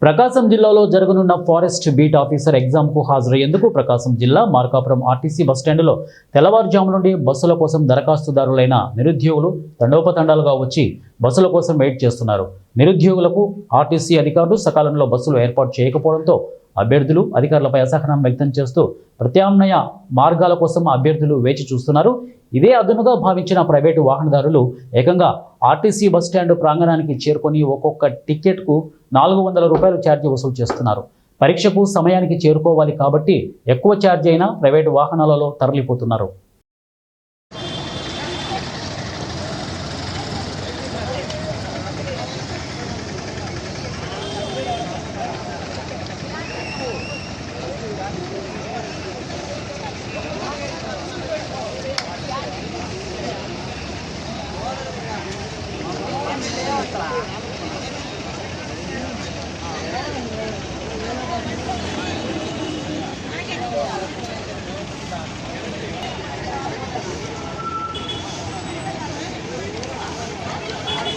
ప్రకాశం జిల్లాలో జరగనున్న forest beat officer ఎగ్జామ్కు హాజరయ్యేందుకు ప్రకాశం జిల్లా మార్కాపురం ఆర్టీసీ బస్టాండులో తెల్లవారుజాము నుండి బస్సుల కోసం దరఖాస్తుదారులైన నిరుద్యోగులు తండోపతండాలుగా వచ్చి బస్సుల కోసం వెయిట్ చేస్తున్నారు. నిరుద్యోగులకు ఆర్టీసీ అధికారులు సకాలంలో బస్సులు ఏర్పాటు చేయకపోవడంతో అభ్యర్థులు అధికారులపై అసహనం వ్యక్తం చేస్తూ ప్రత్యామ్నాయ మార్గాల కోసం అభ్యర్థులు వేచి చూస్తున్నారు. ఇదే అదునుగా భావించిన ప్రైవేటు వాహనదారులు ఏకంగా ఆర్టీసీ బస్టాండ్ ప్రాంగణానికి చేరుకొని ఒక్కొక్క టికెట్కు 400 రూపాయలు ఛార్జీ వసూలు చేస్తున్నారు. పరీక్షకు సమయానికి చేరుకోవాలి కాబట్టి ఎక్కువ ఛార్జీ అయినా ప్రైవేటు వాహనాలలో తరలిపోతున్నారు.